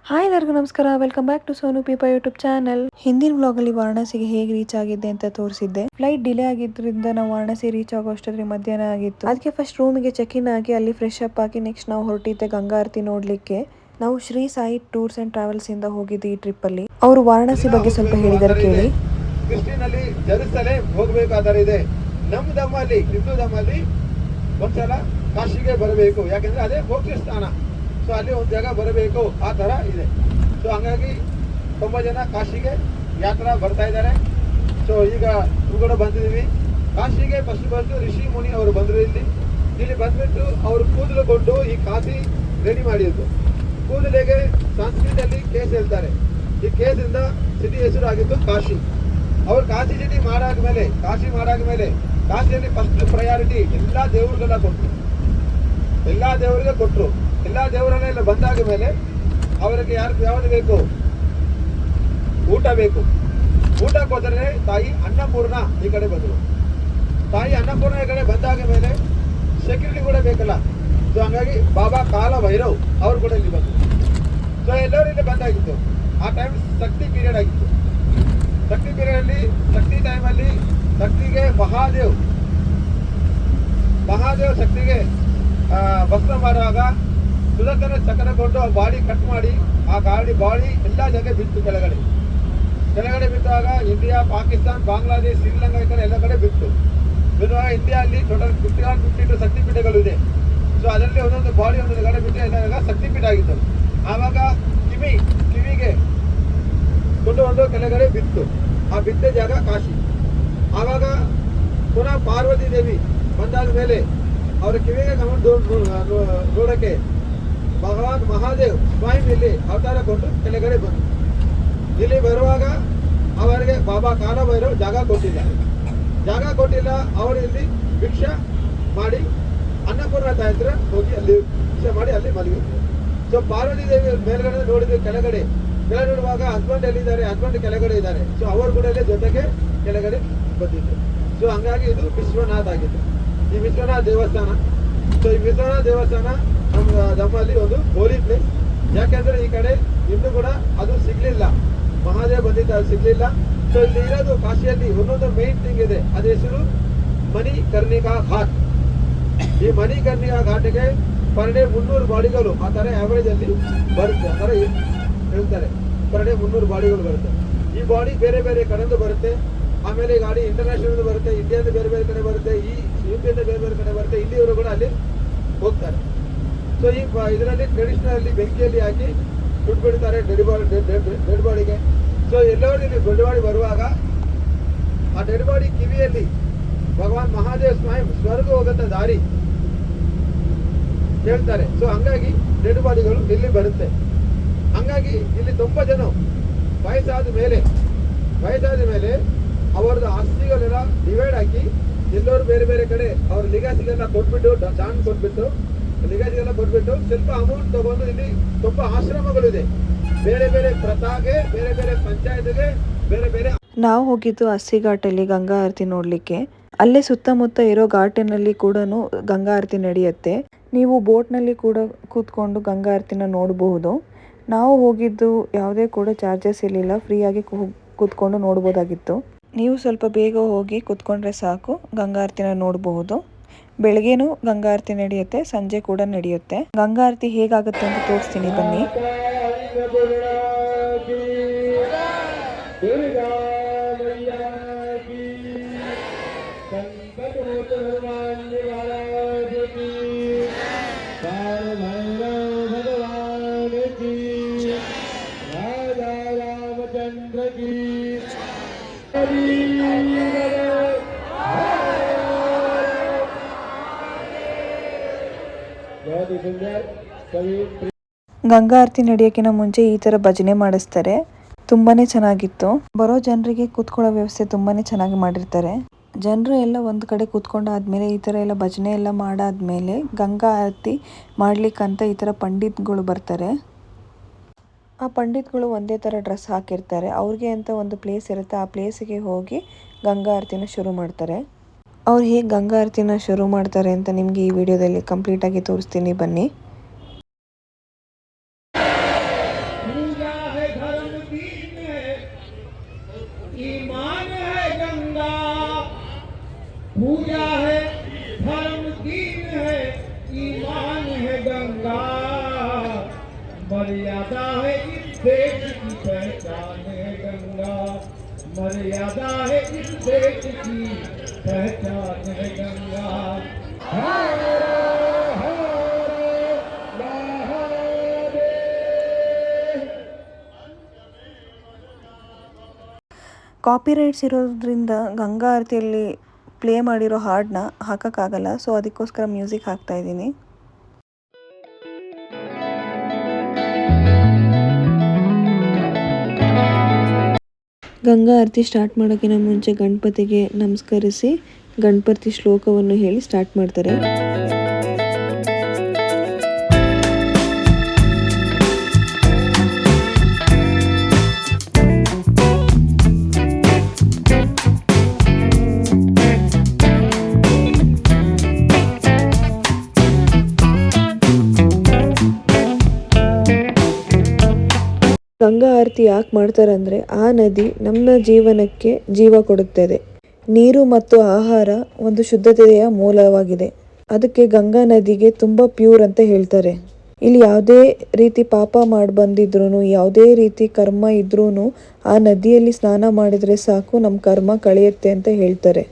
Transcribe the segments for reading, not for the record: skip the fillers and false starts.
Hi ಎಲ್ಲರಿಗೂ ನಮಸ್ಕಾರ, welcome back to Sonu Peepa YouTube channel. ಹಿಂದಿನ ವ್ಲಾಗಲ್ಲಿ ವಾರಣಾಸಿಗೆ ಹೇಗೆ ರೀಚ್ ಆಗಿದ್ದೆ ಅಂತ ತೋರಿಸಿದ್ದೆ. ಫ್ಲೈಟ್ ಡಿಲೇ ಆಗಿದ್ದರಿಂದ ನಾವು ವಾರಣಾಸಿ ರೀಚ್ ಆಗೋ ಅಷ್ಟೊತ್ತಿಗೆ ಮಧ್ಯಾಹ್ನ ಆಗಿತ್ತು. ಅದಕ್ಕೆ ಫಸ್ಟ್ ರೂಮಿಗೆ ಚೆಕ್ ಇನ್ ಆಗಿ ಅಲ್ಲಿ ಫ್ರೆಶ್ ಅಪ್ ಆಗಿ ನೆಕ್ಸ್ಟ್ ನಾವು ಹೊರಟಿದ್ದೆ ಗಂಗಾ ಆರತಿ ನೋಡ್ಲಿಕ್ಕೆ. ನಾವು Shri Sai tours and travels ಇಂದ ಹೋಗಿದ್ದೆ ಈ ಟ್ರಿಪ್ ಅಲ್ಲಿ. ಅವರು ವಾರಣಾಸಿ ಬಗ್ಗೆ ಸ್ವಲ್ಪ ಹೇಳಿದ್ದಾರೆ ಕೇಳಿ. ಕ್ರಿಶ್ಚಿಯನ್ನಲ್ಲಿ ಜೆರುಸಲೇಮ್ ಹೋಗಬೇಕಾದರೆ ಇದೆ, ನಮ್ಮ ಧಮ್ಮಲ್ಲಿ ಹಿಂದೂ ಧಮ್ಮಲ್ಲಿ ಒಂದ್ಸಲ ಕಾಶಿಗೆ ಬರಬೇಕು, ಯಾಕಂದ್ರೆ ಅದೇ ಮೋಕ್ಷ ಸ್ಥಾನ. ಸೊ ಅಲ್ಲಿ ಒಂದು ಜಾಗ ಬರಬೇಕು, ಆ ಥರ ಇದೆ. ಸೊ ಹಂಗಾಗಿ ತುಂಬ ಜನ ಕಾಶಿಗೆ ಯಾತ್ರಾ ಬರ್ತಾ ಇದ್ದಾರೆ. ಸೊ ಈಗ ಕೂಡ ಬಂದಿದ್ದೀವಿ ಕಾಶಿಗೆ. ಫಸ್ಟ್ ಬಂದು ಋಷಿ ಮುನಿ ಅವರು ಬಂದರು. ಇಲ್ಲಿ ಬಂದ್ಬಿಟ್ಟು ಅವರು ಕೂದಲು ಕೊಂಡು ಈ ಕಾಶಿ ರೆಡಿ ಮಾಡಿದ್ದು. ಕೂದಲಿಗೆ ಸಂಸ್ಕೃತದಲ್ಲಿ ಕೇಸ್ ಹೇಳ್ತಾರೆ. ಈ ಕೇಸಿಂದ ಸಿಟಿ ಹೆಸರು ಆಗಿದ್ದು ಕಾಶಿ. ಅವ್ರು ಕಾಶಿ ಸಿಟಿ ಮಾಡಾದ್ಮೇಲೆ ಕಾಶಿಯಲ್ಲಿ ಫಸ್ಟ್ ಪ್ರಯಾರಿಟಿ ಎಲ್ಲ ದೇವ್ರಿಗೆಲ್ಲ ಕೊಟ್ಟರು. ಎಲ್ಲ ದೇವರಿಗೆ ಕೊಟ್ಟರು. ಎಲ್ಲ ದೇವರನ್ನೆಲ್ಲ ಬಂದಾದ ಮೇಲೆ ಅವರಿಗೆ ಯಾವುದು ಬೇಕು, ಊಟ ಬೇಕು. ಊಟಕ್ಕೆ ಹೋದರೆ ತಾಯಿ ಅನ್ನಪೂರ್ಣ ಈ ಕಡೆ ಬಂದರು. ತಾಯಿ ಅನ್ನಪೂರ್ಣ ಈ ಕಡೆ ಬಂದಾದ ಮೇಲೆ ಸೆಕ್ಯೂರಿಟಿ ಕೂಡ ಬೇಕಲ್ಲ. ಸೊ ಹಂಗಾಗಿ ಬಾಬಾ ಕಾಲ ಭೈರವ್ ಅವರು ಕೂಡ ಇಲ್ಲಿ ಬಂದರು. ಸೊ ಎಲ್ಲರೂ ಇಲ್ಲಿ ಬಂದಾಗಿತ್ತು. ಆ ಟೈಮ್ ಶಕ್ತಿ ಪೀರಿಯಡ್ ಆಗಿತ್ತು. ಶಕ್ತಿ ಪೀರಿಯಡಲ್ಲಿ, ಶಕ್ತಿ ಟೈಮಲ್ಲಿ ಶಕ್ತಿಗೆ ಮಹಾದೇವ್ ಶಕ್ತಿಗೆ ಭಸ್ಮ ಮಾಡುವಾಗ ಸುದರ್ಶನ ಚಕ್ರ ಕೊಟ್ಟು ಆ ಬಾಡಿ ಕಟ್ ಮಾಡಿ ಆ ಬಾಡಿ ಎಲ್ಲ ಜಾಗ ಬಿತ್ತು. ಕೆಳಗಡೆ ಬಿದ್ದಾಗ ಇಂಡಿಯಾ, ಪಾಕಿಸ್ತಾನ್, ಬಾಂಗ್ಲಾದೇಶ್, ಶ್ರೀಲಂಕಾ ಈ ಕಡೆ ಎಲ್ಲ ಕಡೆ ಬಿದ್ದುವಾಗ ಇಂಡಿಯಾದಲ್ಲಿ ಟೋಟಲ್ 52 ಶಕ್ತಿಪೀಠಗಳು ಇದೆ. ಸೊ ಅದರಲ್ಲಿ ಒಂದೊಂದು ಬಾಡಿ ಒಂದೊಂದು ಕಡೆ ಬಿಟ್ಟು ಎಲ್ಲ ಶಕ್ತಿಪೀಠ ಆಗಿತ್ತು. ಆವಾಗ ಕಿವಿಗೆ ಒಂದು ಕೆಳಗಡೆ ಬಿತ್ತು. ಆ ಬಿದ್ದ ಜಾಗ ಕಾಶಿ. ಆವಾಗ ಪುನಃ ಪಾರ್ವತಿ ದೇವಿ ಬಂದಾದ ಮೇಲೆ ಅವರ ಕಿವಿಗೆ ನೋಡಕ್ಕೆ ಭಗವಾನ್ ಮಹಾದೇವ್ ಸ್ವಯಂ ಇಲ್ಲಿ ಅವತಾರ ಕೊಂಡು ಕೆಳಗಡೆ ಬಂದು ಇಲ್ಲಿ ಬರುವಾಗ ಅವರಿಗೆ ಬಾಬಾ ಕಾಲ ಭೈರವ್ ಜಾಗ ಕೊಟ್ಟಿಲ್ಲ. ಅವರು ಇಲ್ಲಿ ಭಿಕ್ಷೆ ಮಾಡಿ ಅನ್ನಪೂರ್ಣ ತಾಯಿ ಹತ್ರ ಹೋಗಿ ಅಲ್ಲಿ ಭಿಕ್ಷೆ ಮಾಡಿ ಅಲ್ಲಿ ಮಲಗಿದ್ರು. ಸೊ ಪಾರ್ವತಿ ದೇವಿ ಮೇಲ್ಗಡೆ ನೋಡಿದ್ರು. ಕೆಳಗಡೆ ನೋಡುವಾಗ ಹಸ್ಬೆಂಡ್ ಎಲ್ಲಿದ್ದಾರೆ, ಹಸ್ಬೆಂಡ್ ಕೆಳಗಡೆ ಇದ್ದಾರೆ. ಸೊ ಅವರು ಕೂಡ ಇಲ್ಲಿ ಜೊತೆಗೆ ಕೆಳಗಡೆ ಬಂದಿದ್ರು. ಸೊ ಹಂಗಾಗಿ ಇದು ವಿಶ್ವನಾಥ್ ಆಗಿತ್ತು, ಈ ವಿಶ್ವನಾಥ ದೇವಸ್ಥಾನ. ಸೊ ಈ ವಿಶ್ವನಾಥ ದೇವಸ್ಥಾನ ನಮ್ಮಲ್ಲಿ ಒಂದು ಹೋಲಿ ಪ್ಲೇಸ್. ಯಾಕೆಂದ್ರೆ ಈ ಕಡೆ ಇನ್ನೂ ಕೂಡ ಅದು ಸಿಗ್ಲಿಲ್ಲ, ಮಹಾದೇವ್ ಬಂದಿದ್ದ ಅದು ಸಿಗ್ಲಿಲ್ಲ. ಸೊ ಇಲ್ಲಿ ಇರೋದು ಕಾಶಿಯಲ್ಲಿ ಒಂದೊಂದು ಮೇನ್ ಥಿಂಗ್ ಇದೆ. ಅದ ಹೆಸರು ಮಣಿಕರ್ಣಿಕಾ ಘಾಟ್. ಈ ಮಣಿಕರ್ಣಿಕಾ ಘಾಟ್ಗೆ ಪರ್ ಡೇ 300 ಬಾಡಿಗಳು ಆ ಥರ ಆವರೇಜ್ ಅಲ್ಲಿ ಬರುತ್ತೆ. ಆ ಥರ ಹೇಳ್ತಾರೆ, ಪರ್ ಡೇ 300 ಬಾಡಿಗಳು ಬರುತ್ತೆ. ಈ ಬಾಡಿ ಬೇರೆ ಬೇರೆ ಕಡೆಯಿಂದ ಬರುತ್ತೆ. ಆಮೇಲೆ ಗಾಡಿ ಇಂಟರ್ನ್ಯಾಷನಲ್ ಬರುತ್ತೆ, ಇಂಡಿಯಾದ ಬೇರೆ ಬೇರೆ ಕಡೆ ಬರುತ್ತೆ, ಈ ಯುಪಿಯಿಂದ ಬೇರೆ ಬೇರೆ ಕಡೆ ಬರುತ್ತೆ. ಇಲ್ಲಿವರು ಕೂಡ ಅಲ್ಲಿ ಹೋಗ್ತಾರೆ. ಸೊ ಈ ಇದರಲ್ಲಿ ಟ್ರೆಡಿಷನಲ್ ಅಲ್ಲಿ ಬೆಂಕಿಯಲ್ಲಿ ಹಾಕಿ ಸುಟ್ಬಿಡ್ತಾರೆ ಡೆಡ್ ಬಾಡಿಗೆ. ಸೊ ಎಲ್ಲರೂ ಇಲ್ಲಿ ಡೆಡ್ ಬಾಡಿ ಬರುವಾಗ ಆ ಡೆಡ್ ಬಾಡಿ ಕಿವಿಯಲ್ಲಿ ಭಗವಾನ್ ಮಹಾದೇವ್ ಸ್ವಯಂ ಸ್ವರ್ಗ ಹೋಗಂತ ದಾರಿ ಹೇಳ್ತಾರೆ. ಸೊ ಹಂಗಾಗಿ ಡೆಡ್ ಬಾಡಿಗಳು ಇಲ್ಲಿ ಬರುತ್ತೆ. ಹಂಗಾಗಿ ಇಲ್ಲಿ ತುಂಬ ಜನ ವಯಸ್ಸಾದ ಮೇಲೆ ಅವರದ್ದು ಆಸ್ತಿಗಳೆಲ್ಲ ಡಿವೈಡ್ ಹಾಕಿ ಎಲ್ಲರೂ ಬೇರೆ ಬೇರೆ ಕಡೆ ಅವ್ರ ಲಿಗಾಸಿಗೆಲ್ಲ ಕೊಟ್ಬಿಟ್ಟು ಸ್ವಲ್ಪ ಅಮೌಂಟ್ ತಗೊಂಡು ಇಲ್ಲಿ ತುಂಬ ಆಶ್ರಮಗಳಿದೆ. ಬೇರೆ ಬೇರೆ ಪ್ರತಾಗೆ, ಬೇರೆ ಬೇರೆ ಪಂಚಾಯತ್ಗೆ, ಬೇರೆ ಬೇರೆ. ನಾವು ಹೋಗಿದ್ದು ಅಸ್ಸಿ ಘಾಟಲ್ಲಿ ಗಂಗಾ ಆರತಿ ನೋಡ್ಲಿಕ್ಕೆ. ಅಲ್ಲೇ ಸುತ್ತಮುತ್ತ ಇರೋ ಘಾಟಿನಲ್ಲಿ ಕೂಡ ಗಂಗಾ ಆರತಿ ನಡೆಯುತ್ತೆ. ನೀವು ಬೋಟ್ನಲ್ಲಿ ಕೂಡ ಕೂತ್ಕೊಂಡು ಗಂಗಾ ಆರತಿನ ನೋಡಬಹುದು. ನಾವು ಹೋಗಿದ್ದು ಯಾವುದೇ ಕೂಡ ಚಾರ್ಜಸ್ ಇರಲಿಲ್ಲ, ಫ್ರೀಯಾಗಿ ಕೂತ್ಕೊಂಡು ನೋಡ್ಬೋದಾಗಿತ್ತು. ನೀವು ಸ್ವಲ್ಪ ಬೇಗ ಹೋಗಿ ಕೂತ್ಕೊಂಡ್ರೆ ಸಾಕು, ಗಂಗಾ ಆರತಿನ ನೋಡಬಹುದು. ಬೆಳಗ್ಗೆನೂ ಗಂಗಾ ಆರತಿ ನಡೆಯುತ್ತೆ, ಸಂಜೆ ಕೂಡ ನಡೆಯುತ್ತೆ. ಗಂಗಾ ಆರತಿ ಹೇಗಾಗುತ್ತೆ ಅಂತ ತೋರಿಸ್ತೀನಿ, ಬನ್ನಿ. ಗಂಗಾ ಆರತಿ ನಡೆಯೋಕ್ಕಿಂತ ಮುಂಚೆ ಈ ತರ ಭಜನೆ ಮಾಡಿಸ್ತಾರೆ. ತುಂಬಾನೇ ಚೆನ್ನಾಗಿತ್ತು. ಬರೋ ಜನರಿಗೆ ಕೂತ್ಕೊಳ್ಳೋ ವ್ಯವಸ್ಥೆ ತುಂಬಾನೇ ಚೆನ್ನಾಗಿ ಮಾಡಿರ್ತಾರೆ. ಜನರು ಎಲ್ಲ ಒಂದು ಕಡೆ ಕೂತ್ಕೊಂಡಾದ್ಮೇಲೆ ಈ ತರ ಎಲ್ಲ ಭಜನೆ ಎಲ್ಲ ಮಾಡಾದ್ಮೇಲೆ ಗಂಗಾ ಆರತಿ ಮಾಡ್ಲಿಕ್ಕಂತ ಈ ತರ ಪಂಡಿತ್ಗಳು ಬರ್ತಾರೆ. ಆ ಪಂಡಿತ್ಗಳು ಒಂದೇ ತರ ಡ್ರೆಸ್ ಹಾಕಿರ್ತಾರೆ. ಅವ್ರಿಗೆ ಅಂತ ಒಂದು ಪ್ಲೇಸ್ ಇರುತ್ತೆ, ಆ ಪ್ಲೇಸಿಗೆ ಹೋಗಿ ಗಂಗಾ ಆರತಿನ ಶುರು ಮಾಡ್ತಾರೆ. ಅವ್ರು ಹೇಗೆ ಗಂಗಾ ಆರತಿನ ಶುರು ಮಾಡ್ತಾರೆ ಅಂತ ನಿಮಗೆ ಈ ವಿಡಿಯೋದಲ್ಲಿ ಕಂಪ್ಲೀಟ್ ಆಗಿ ತೋರಿಸ್ತೀನಿ, ಬನ್ನಿ. पूजा है धर्म दीन है ईमान है गंगा पूजा है धर्म दीन है ईमान है गंगा मर्यादा है इस देश की पहचान है गंगा मर्यादा है इस देश की पहचान है गंगा हरे हरे महादेव। ಕಾಪಿರೈಟ್ಸ್ ಇರೋದ್ರಿಂದ ಗಂಗಾ ಆರತಿಯಲ್ಲಿ ಪ್ಲೇ ಮಾಡಿರೋ ಹಾಡನ್ನ ಹಾಕೋಕ್ಕಾಗಲ್ಲ, ಸೊ ಅದಕ್ಕೋಸ್ಕರ ಮ್ಯೂಸಿಕ್ ಹಾಕ್ತಾ ಇದ್ದೀನಿ. ಗಂಗಾ ಆರತಿ ಸ್ಟಾರ್ಟ್ ಮಾಡೋಕ್ಕಿಂತ ಮುಂಚೆ ಗಣಪತಿಗೆ ನಮಸ್ಕರಿಸಿ ಗಣಪತಿ ಶ್ಲೋಕವನ್ನು ಹೇಳಿ ಸ್ಟಾರ್ಟ್ ಮಾಡ್ತಾರೆ. ಗಂಗಾ ಆರತಿ ಯಾಕೆ ಮಾಡ್ತಾರೆ ಅಂದರೆ ಆ ನದಿ ನಮ್ಮ ಜೀವನಕ್ಕೆ ಜೀವ ಕೊಡುತ್ತದೆ. ನೀರು ಮತ್ತು ಆಹಾರ ಒಂದು ಶುದ್ಧತೆಯ ಮೂಲವಾಗಿದೆ. ಅದಕ್ಕೆ ಗಂಗಾ ನದಿಗೆ ತುಂಬ ಪ್ಯೂರ್ ಅಂತ ಹೇಳ್ತಾರೆ. ಇಲ್ಲಿ ಯಾವುದೇ ರೀತಿ ಪಾಪ ಮಾಡಿ ಬಂದಿದ್ರು ಯಾವುದೇ ರೀತಿ ಕರ್ಮ ಇದ್ರೂ ಆ ನದಿಯಲ್ಲಿ ಸ್ನಾನ ಮಾಡಿದರೆ ಸಾಕು ನಮ್ಮ ಕರ್ಮ ಕಳೆಯುತ್ತೆ ಅಂತ ಹೇಳ್ತಾರೆ.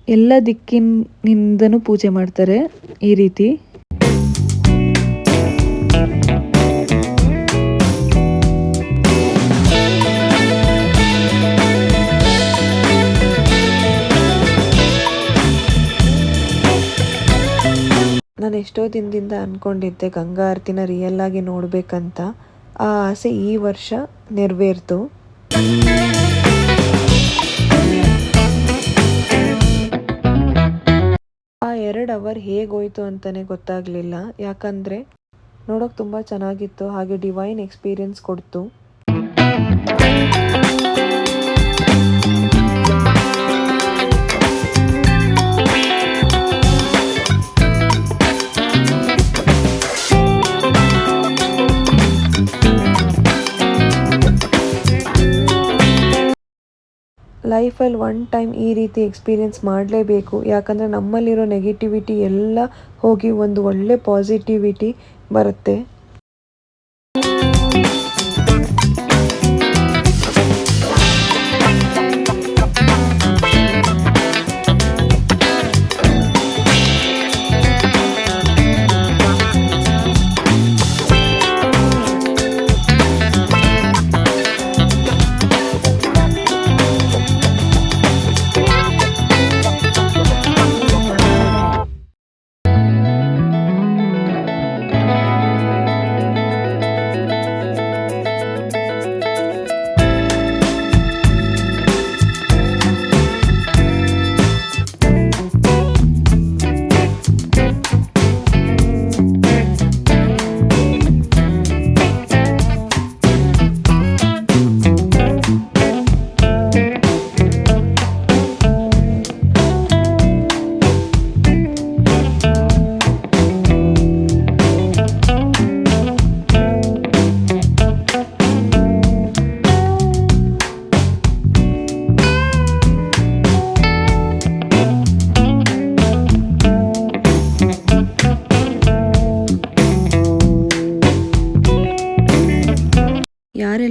ಎಲ್ಲ ದಿಕ್ಕಿನಿಂದನೂ ಪೂಜೆ ಮಾಡ್ತಾರೆ ಈ ರೀತಿ. ನಾನು ಎಷ್ಟೋ ದಿನದಿಂದ ಅಂದ್ಕೊಂಡಿದ್ದೆ ಗಂಗಾ ಆರತಿನ ರಿಯಲ್ ಆಗಿ ನೋಡಬೇಕಂತ. ಆ ಆಸೆ ಈ ವರ್ಷ ನೆರವೇರ್ತು. ಆ 2 ಅವರ್ ಹೇಗೋಯ್ತು ಅಂತಲೇ ಗೊತ್ತಾಗಲಿಲ್ಲ, ಯಾಕಂದರೆ ನೋಡೋಕೆ ತುಂಬ ಚೆನ್ನಾಗಿತ್ತು, ಹಾಗೆ ಡಿವೈನ್ ಎಕ್ಸ್ಪೀರಿಯನ್ಸ್ ಕೊಡ್ತು. ಲೈಫಲ್ಲಿ 1 ಟೈಮ್ ಈ ರೀತಿ ಎಕ್ಸ್ಪೀರಿಯೆನ್ಸ್ ಮಾಡಲೇಬೇಕು, ಯಾಕಂದರೆ ನಮ್ಮಲ್ಲಿರೋ ನೆಗೆಟಿವಿಟಿ ಎಲ್ಲ ಹೋಗಿ ಒಂದು ಒಳ್ಳೆ ಪಾಸಿಟಿವಿಟಿ ಬರುತ್ತೆ.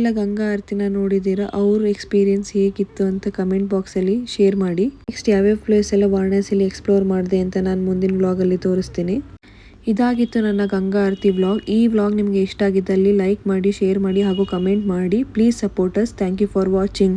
ಯಾರೆಲ್ಲ ಗಂಗಾ ಆರತಿನ ನೋಡಿದ್ದೀರಾ ಅವ್ರ ಎಕ್ಸ್ಪೀರಿಯನ್ಸ್ ಹೇಗಿತ್ತು ಅಂತ ಕಮೆಂಟ್ ಬಾಕ್ಸಲ್ಲಿ ಶೇರ್ ಮಾಡಿ. ನೆಕ್ಸ್ಟ್ ಯಾವ್ಯಾವ ಪ್ಲೇಸ್ ಎಲ್ಲ ವಾರಣಾಸಿಲಿ ಎಕ್ಸ್ಪ್ಲೋರ್ ಮಾಡಿದೆ ಅಂತ ನಾನು ಮುಂದಿನ ವ್ಲಾಗಲ್ಲಿ ತೋರಿಸ್ತೀನಿ. ಇದಾಗಿತ್ತು ನನ್ನ ಗಂಗಾ ಆರತಿ ವ್ಲಾಗ್. ಈ ವ್ಲಾಗ್ ನಿಮಗೆ ಇಷ್ಟ ಆಗಿದ್ದಲ್ಲಿ ಲೈಕ್ ಮಾಡಿ, ಶೇರ್ ಮಾಡಿ ಹಾಗೂ ಕಮೆಂಟ್ ಮಾಡಿ. Please support us. Thank you for watching.